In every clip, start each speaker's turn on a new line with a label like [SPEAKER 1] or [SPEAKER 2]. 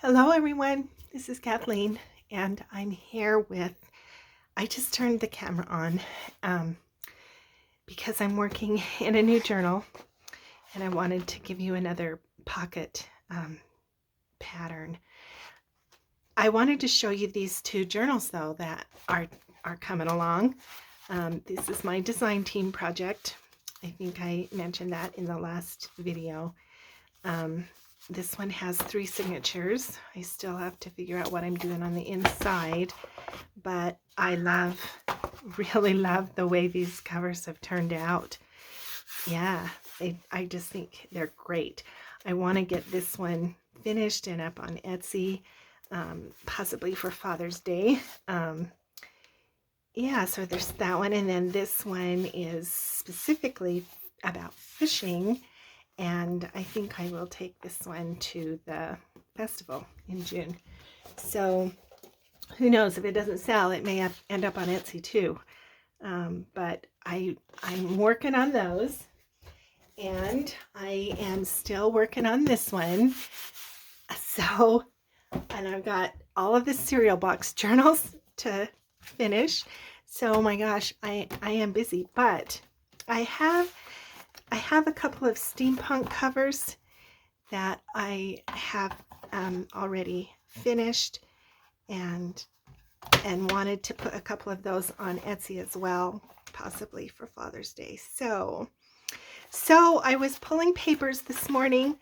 [SPEAKER 1] Hello everyone, this is Kathleen and I'm here with, I just turned the camera on because I'm working in a new journal and I wanted to give you another pocket pattern. I wanted to show you these two journals though that are coming along. This is my design team project. I think I mentioned that in the last video. This one has 3 signatures. I still have to figure out what I'm doing on the inside, but I really love the way these covers have turned out. Yeah, I just think they're great. I want to get this one finished and up on Etsy, possibly for Father's Day. Yeah, so there's that one, and then this one is specifically about fishing. And I think I will take this one to the festival in June. So who knows, if it doesn't sell, it may end up on Etsy too. But I'm working on those. And I am still working on this one. So, and I've got all of the cereal box journals to finish. So, oh my gosh, I am busy. But I have a couple of steampunk covers that I have already finished and wanted to put a couple of those on Etsy as well, possibly for Father's Day. So I was pulling papers this morning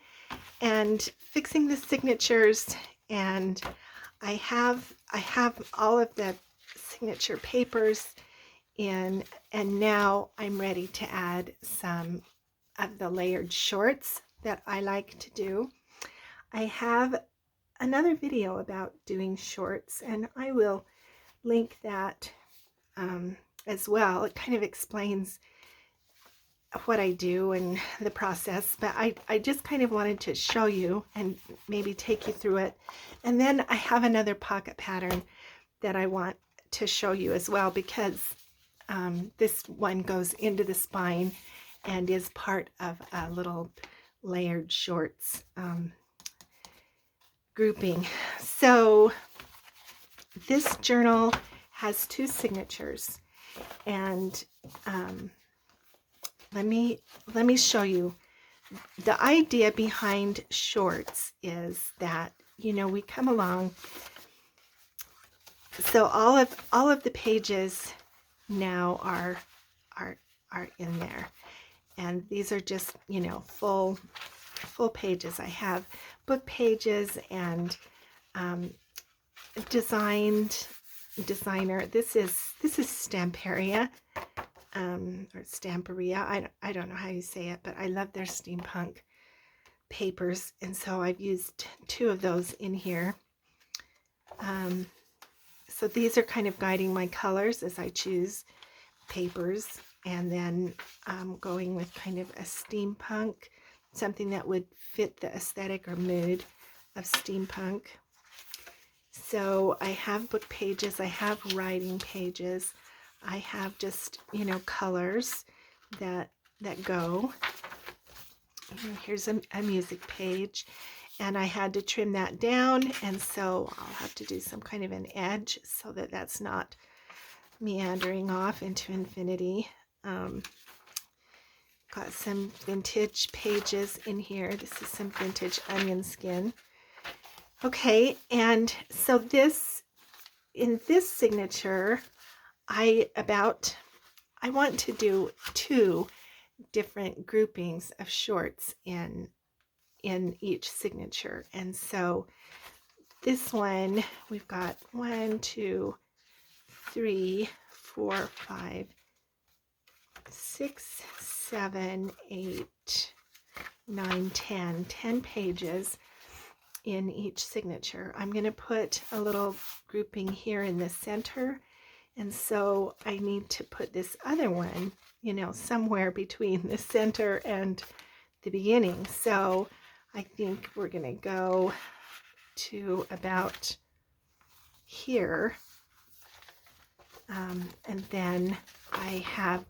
[SPEAKER 1] and fixing the signatures, and I have all of the signature papers in, and now I'm ready to add some of the layered shorts that I like to do. I have another video about doing shorts, and I will link that as well. It kind of explains what I do and the process, but I just kind of wanted to show you and maybe take you through it. And then I have another pocket pattern that I want to show you as well, because this one goes into the spine and is part of a little layered shorts grouping. So this journal has 2 signatures, and let me show you. The idea behind shorts is that, you know, we come along, so all of the pages now are in there. And these are just, you know, full pages. I have book pages and designer. This is Stamperia, or Stamperia. I don't know how you say it, but I love their steampunk papers, and so I've used 2 of those in here. So these are kind of guiding my colors as I choose papers. And then going with kind of a steampunk, something that would fit the aesthetic or mood of steampunk. So I have book pages, I have writing pages, I have just, you know, colors that go. And here's a music page, and I had to trim that down, and so I'll have to do some kind of an edge so that that's not meandering off into infinity. Got some vintage pages in here. This is some vintage onion skin. Okay, and so in this signature, I want to do 2 different groupings of shorts in each signature. And so this one, we've got 1, 2, 3, 4, 5, 6, 7, 8, 9, 10 pages in each signature. I'm going to put a little grouping here in the center, and so I need to put this other one, you know, somewhere between the center and the beginning. So I think we're going to go to about here, and then I have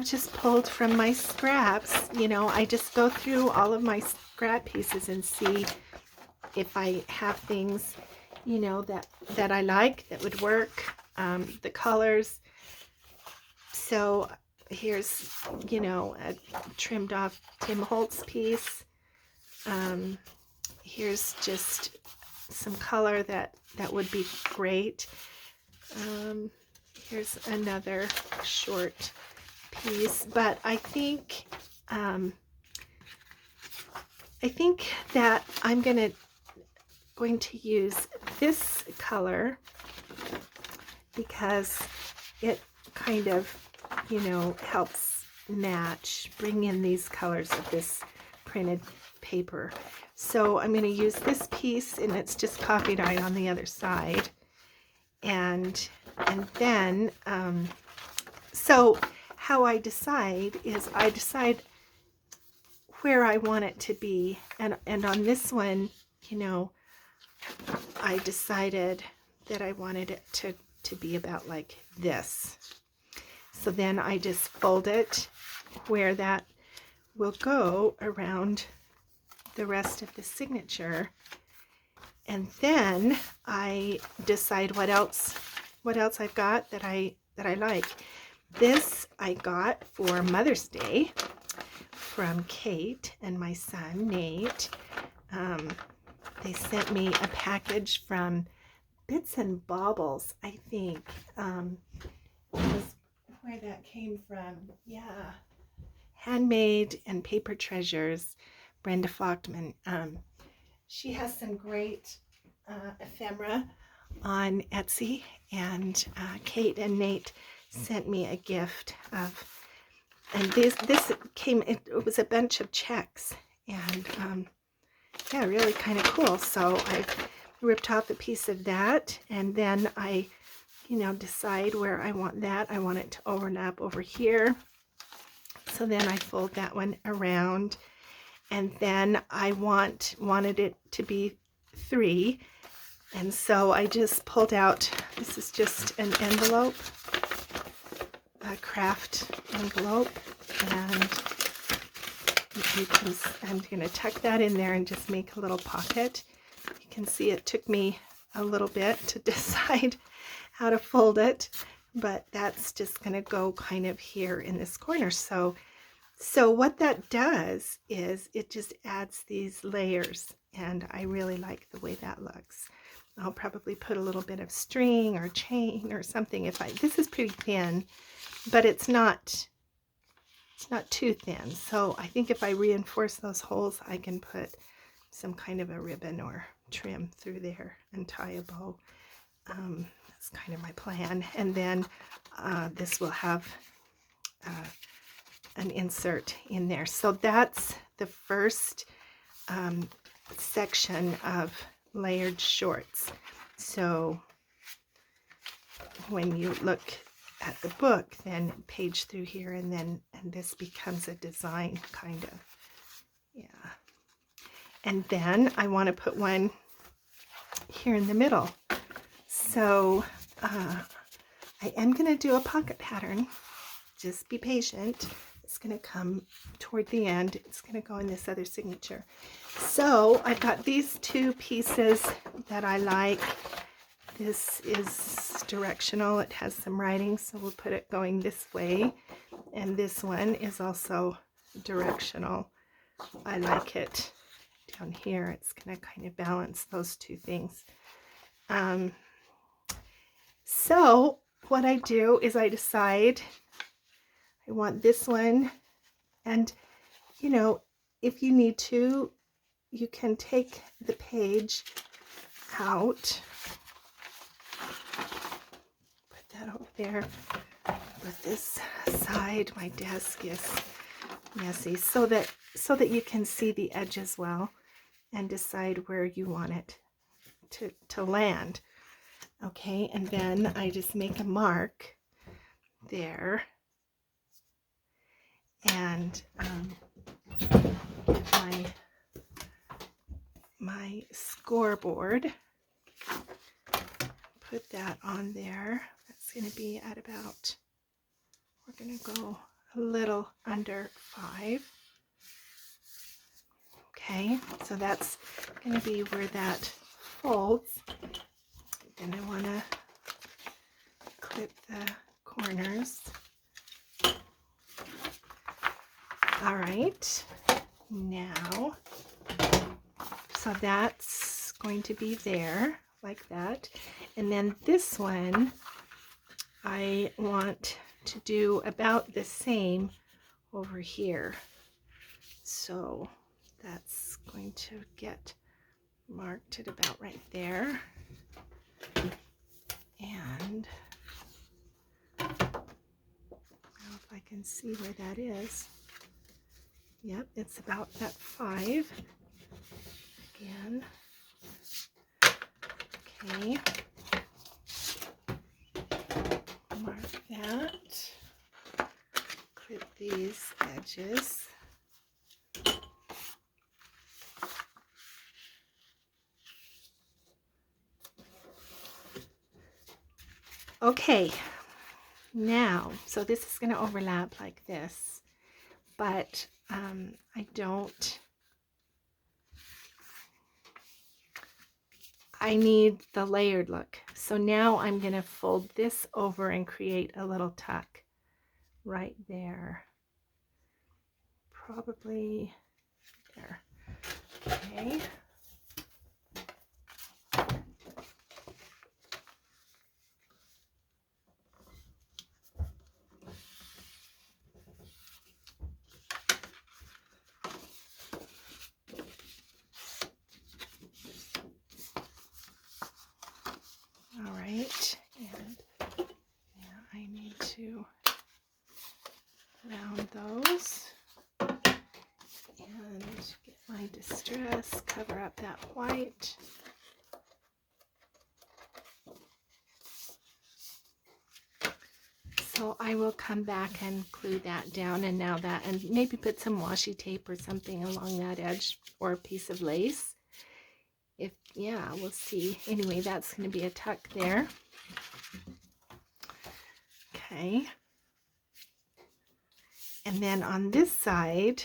[SPEAKER 1] just pulled from my scraps. You know, I just go through all of my scrap pieces and see if I have things, you know, that I like, that would work, the colors. So here's, you know, a trimmed off Tim Holtz piece. Here's just some color that would be great. Here's another short piece, but I think that I'm going to use this color because it kind of, you know, helps bring in these colors of this printed paper. So I'm going to use this piece, and it's just coffee dye on the other side. And then, so how I decide is I decide where I want it to be. And on this one, you know, I decided that I wanted it to be about like this. So then I just fold it where that will go around the rest of the signature. And then I decide what else I've got that I like. This I got for Mother's Day from Kate and my son Nate. They sent me a package from Bits and Baubles, I think. Was where that came from. Yeah. Handmade and Paper Treasures, Brenda Flockman. She has some great ephemera on Etsy, and Kate and Nate sent me a gift of, and this came, it was a bunch of checks, and yeah, really kind of cool. So I ripped off a piece of that, and then I, you know, decide where I want that. I want it to overlap over here. So then I fold that one around, and then I wanted it to be 3. And so I just pulled out, this is just an envelope, a craft envelope, and I'm going to tuck that in there and just make a little pocket. You can see it took me a little bit to decide how to fold it, but that's just going to go kind of here in this corner. So what that does is it just adds these layers, and I really like the way that looks. I'll probably put a little bit of string or chain or something. This is pretty thin, but it's not too thin. So I think if I reinforce those holes, I can put some kind of a ribbon or trim through there and tie a bow. That's kind of my plan. And then this will have an insert in there. So that's the first section of layered shorts. So when you look at the book, then page through here, and this becomes a design kind of, yeah. And then I want to put one here in the middle. So I am going to do a pocket pattern. Just be patient. It's going to come toward the end. It's going to go in this other signature. So I've got these 2 pieces that I like. This is directional. It has some writing, so we'll put it going this way. And this one is also directional. I like it down here. It's going to kind of balance those 2 things. So what I do is I decide I want this one, and you know, if you need to, you can take the page out, put that over there. With this side, my desk is messy, so that you can see the edge as well and decide where you want it to land. Okay, and then I just make a mark there, and get my scoreboard, put that on there. That's going to be at about, we're going to go a little under 5. Okay, so that's going to be where that folds. And I want to clip the corners. All right, now, so that's going to be there like that. And then this one, I want to do about the same over here. So that's going to get marked at about right there. And I don't know if I can see where that is. Yep, it's about at 5. Again. Okay. Mark that. Clip these edges. Okay, now, so this is going to overlap like this, but I need the layered look. So now I'm going to fold this over and create a little tuck right there. Probably there. Okay. All right, and now I need to round those and get my distress, cover up that white. So I will come back and glue that down, and now that, and maybe put some washi tape or something along that edge, or a piece of lace. If, yeah, we'll see. Anyway, that's going to be a tuck there. Okay. And then on this side,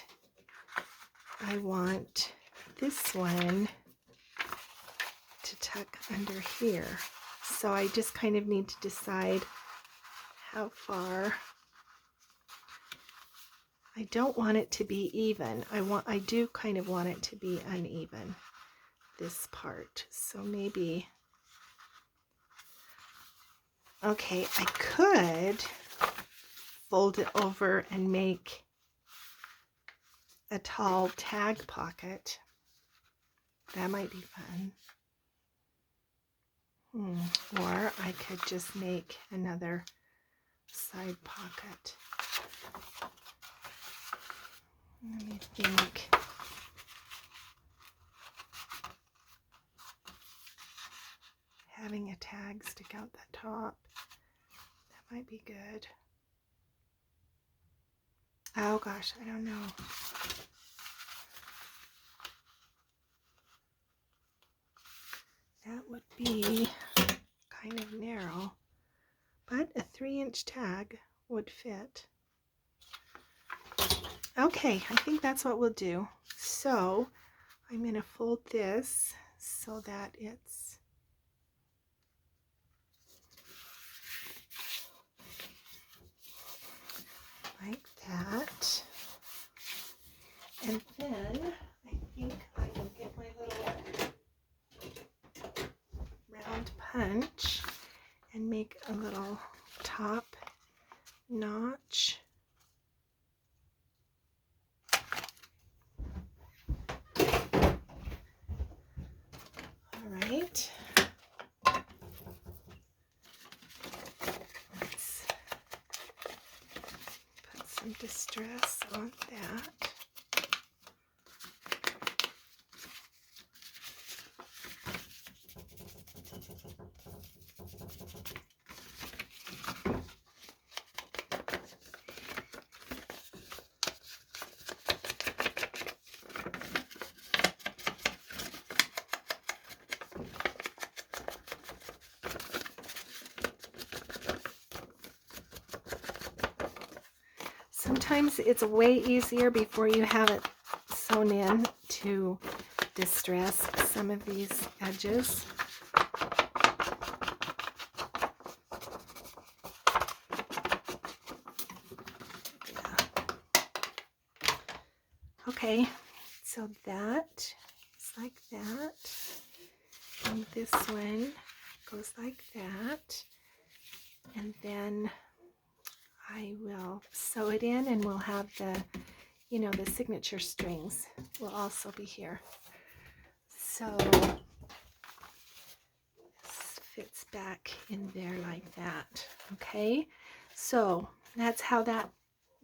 [SPEAKER 1] I want this one to tuck under here. So I just kind of need to decide how far. I don't want it to be even. I do kind of want it to be uneven, this part. So maybe, okay, I could fold it over and make a tall tag pocket. That might be fun. Or I could just make another side pocket. Let me think. Having a tag stick out the top, that might be good. Oh gosh, I don't know. That would be kind of narrow, but a 3-inch tag would fit. Okay, I think that's what we'll do. So I'm going to fold this so that it's like that. And then I think I will get my little round punch and make a little top notch. All right. Let's put some distress on that. Sometimes it's way easier before you have it sewn in to distress some of these edges. Okay, so that is like that, and this one goes like that, and then I will sew it in, and we'll have the, you know, the signature strings will also be here. So this fits back in there like that. Okay, so that's how that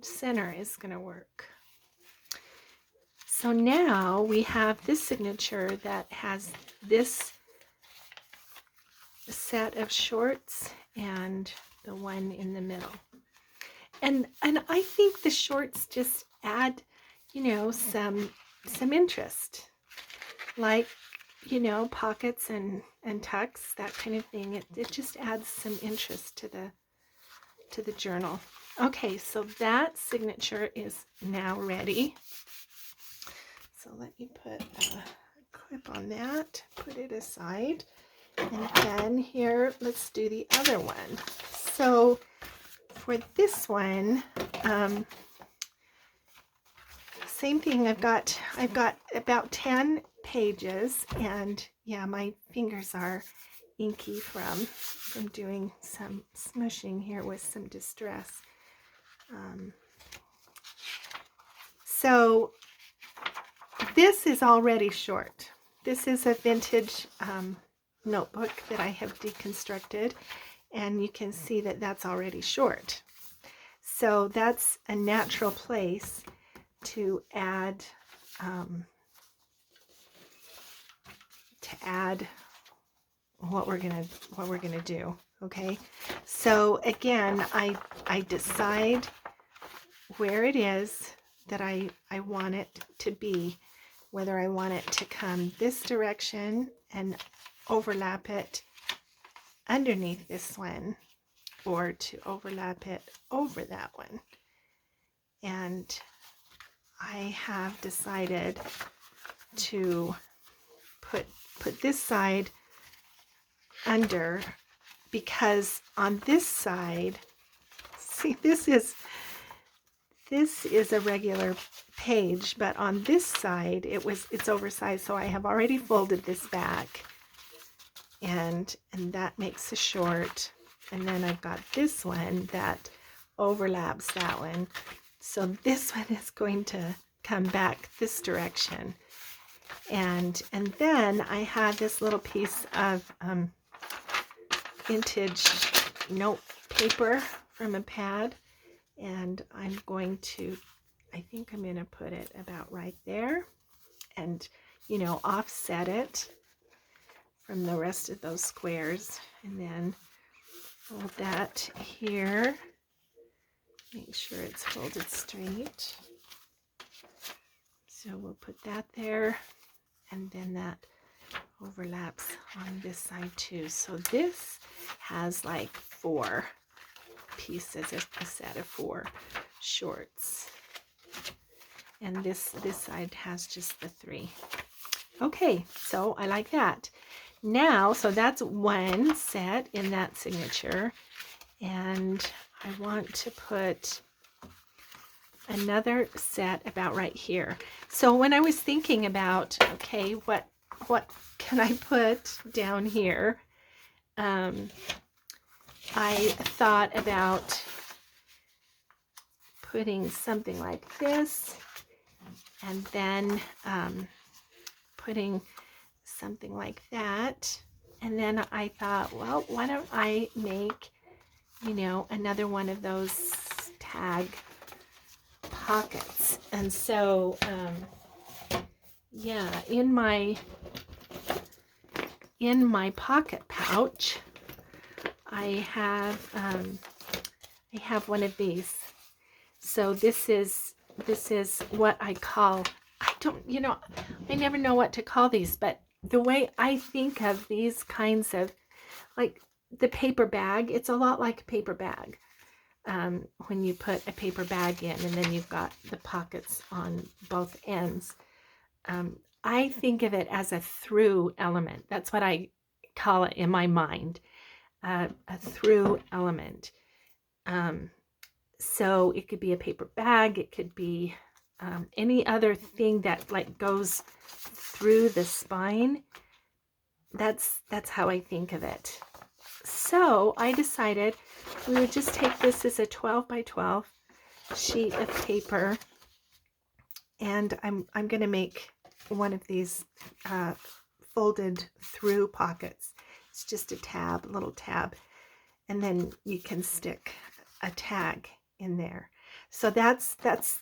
[SPEAKER 1] center is going to work. So now we have this signature that has this set of shorts and the one in the middle. And I think the shorts just add, you know, some interest. Like, you know, pockets and tucks, that kind of thing. It just adds some interest to the journal. Okay, so that signature is now ready. So let me put a clip on that, put it aside, and then here, let's do the other one. So for this one, same thing. I've got about 10 pages, and yeah, my fingers are inky from doing some smushing here with some distress. So this is already short. This is a vintage notebook that I have deconstructed, and you can see that that's already short. So that's a natural place to add what we're gonna do. Okay, so again, I decide where it is that I want it to be, whether I want it to come this direction and overlap it underneath this one, or to overlap it over that one. And I have decided to put this side under, because on this side, see, this is a regular page, but on this side it's oversized, so I have already folded this back, and that makes a short, and then I've got this one that overlaps that one, so this one is going to come back this direction, and then I have this little piece of vintage note paper from a pad, and I'm going to, I think I'm going to put it about right there, and, you know, offset it from the rest of those squares, and then fold that here, make sure it's folded straight. So we'll put that there, and then that overlaps on this side too. So this has like 4 pieces, a set of 4 shorts, and this side has just the 3. Okay, so I like that. Now, so that's one set in that signature, and I want to put another set about right here. So when I was thinking about, okay, what can I put down here, I thought about putting something like this, and then putting something like that, and then I thought, well, why don't I make, you know, another one of those tag pockets. And so yeah, in my pocket pouch, I have one of these. So this is what I call, I don't, you know, I never know what to call these, but the way I think of these kinds of, like the paper bag, it's a lot like a paper bag. When you put a paper bag in, and then you've got the pockets on both ends. I think of it as a through element. That's what I call it in my mind, a through element. So it could be a paper bag, it could be any other thing that like goes through the spine. That's how I think of it. So I decided we would just take this as a 12 by 12 sheet of paper, and I'm going to make one of these folded through pockets. It's just a tab, a little tab, and then you can stick a tag in there. So that's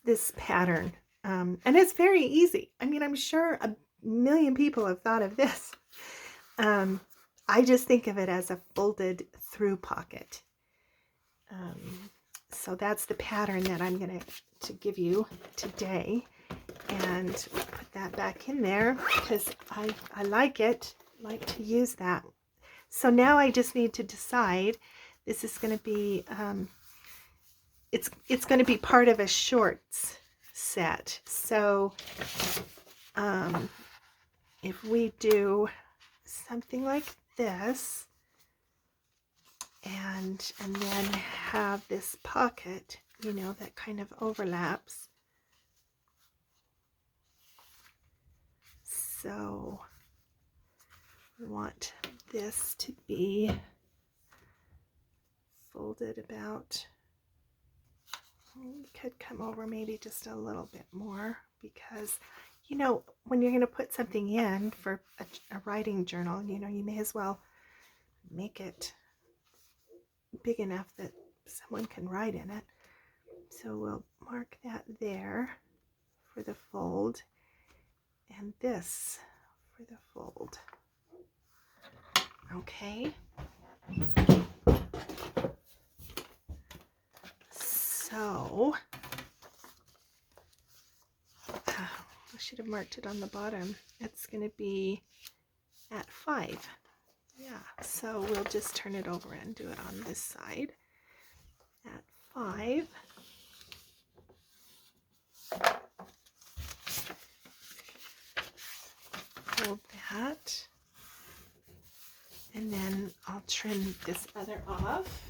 [SPEAKER 1] this pattern, and it's very easy. I mean, I'm sure a million people have thought of this. I just think of it as a folded through pocket. So that's the pattern that I'm going to give you today, and put that back in there because I like it, like to use that. So now I just need to decide, this is going to be, it's going to be part of a shorts set. So if we do something like this, and then have this pocket, you know, that kind of overlaps. So we want this to be folded about, we could come over maybe just a little bit more, because you know, when you're going to put something in for a writing journal, you know, you may as well make it big enough that someone can write in it. So we'll mark that there for the fold, and this for the fold. Okay. So I should have marked it on the bottom. It's going to be at 5. Yeah, so we'll just turn it over and do it on this side at 5. Fold that, and then I'll trim this other off.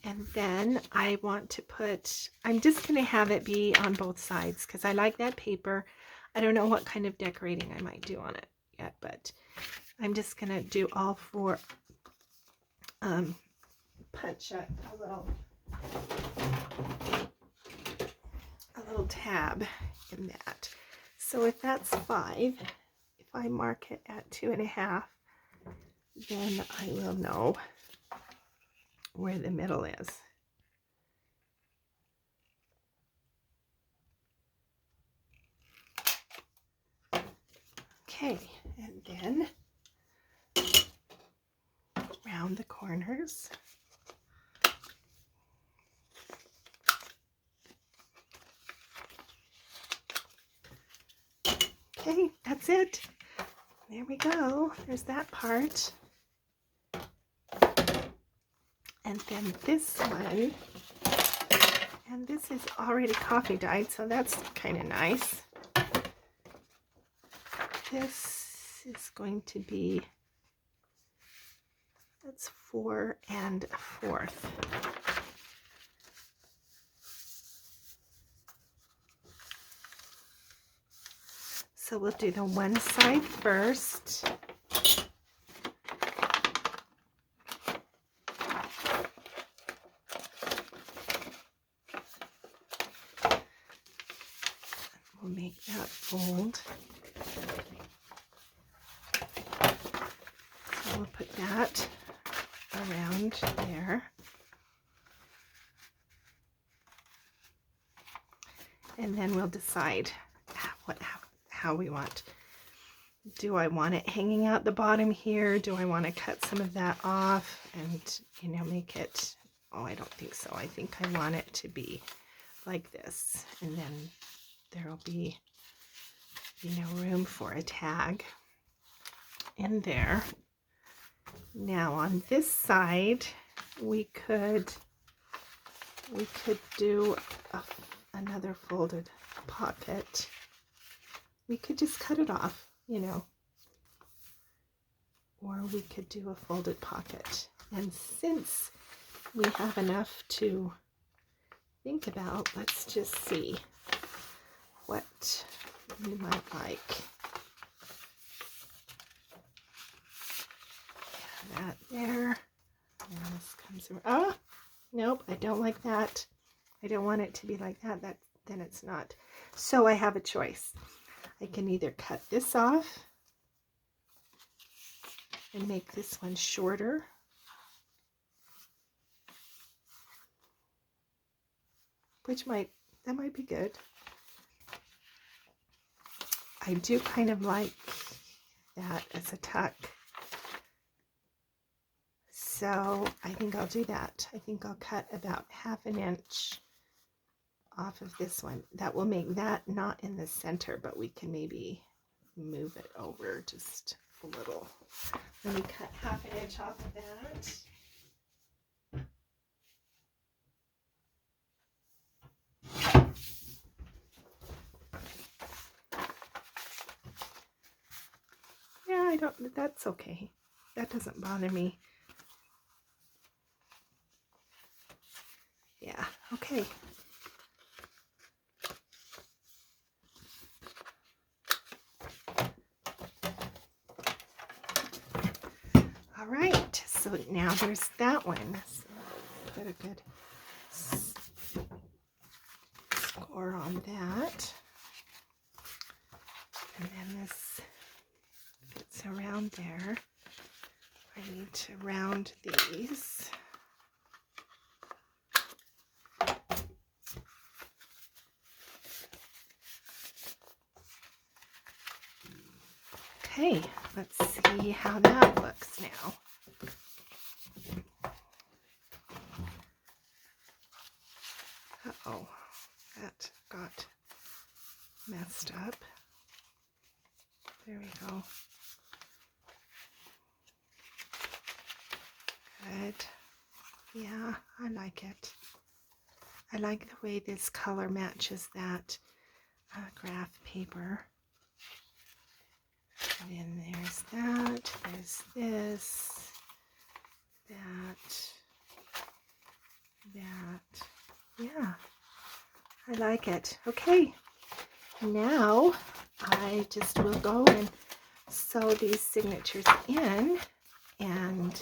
[SPEAKER 1] And then I want to put, I'm just going to have it be on both sides because I like that paper. I don't know what kind of decorating I might do on it yet, but I'm just going to do all 4, punch a little tab in that. So if that's 5, if I mark it at 2.5, then I will know where the middle is. Okay, and then round the corners. Okay, that's it. There we go. There's that part. And then this one, and this is already coffee dyed, so that's kind of nice. This is going to be, that's 4 1/4. So we'll do the one side first. We'll make that fold. So we'll put that around there. And then we'll decide how we want. Do I want it hanging out the bottom here? Do I want to cut some of that off and, you know, make it, oh, I don't think so. I think I want it to be like this. And then there'll be, you know, room for a tag in there. Now on this side, we could we could do another folded pocket. We could just cut it off, you know, or we could do a folded pocket. And since we have enough to think about, let's just see what you might like. That there, and this comes around. Oh, nope, I don't like that. I don't want it to be like that. Then it's not. So I have a choice. I can either cut this off and make this one shorter, that might be good. I do kind of like that as a tuck. So I think I'll do that. I think I'll cut about 1/2 inch off of this one. That will make that not in the center, but we can maybe move it over just a little. Let me cut 1/2 inch off of that. Yeah, that's okay. That doesn't bother me. Yeah, okay. All right, so now there's that one. So put a good score on that. And then this fits around there. I need to round these. Okay, let's see how that looks now. Uh-oh, that got messed up. There we go. Good. Yeah, I like it. I like the way this color matches that graph paper. And then there's that, there's this, that. Yeah, I like it. Okay, now I just will go and sew these signatures in, and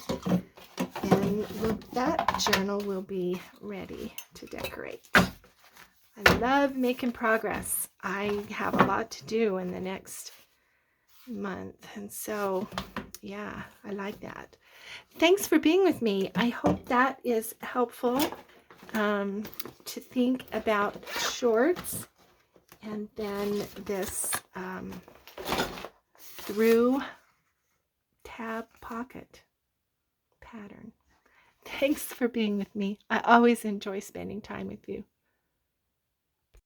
[SPEAKER 1] then that journal will be ready to decorate. I love making progress. I have a lot to do in the next month, and so yeah, I like that. Thanks for being with me. I hope that is helpful to think about shorts and then this through tab pocket pattern. Thanks for being with me. I always enjoy spending time with you.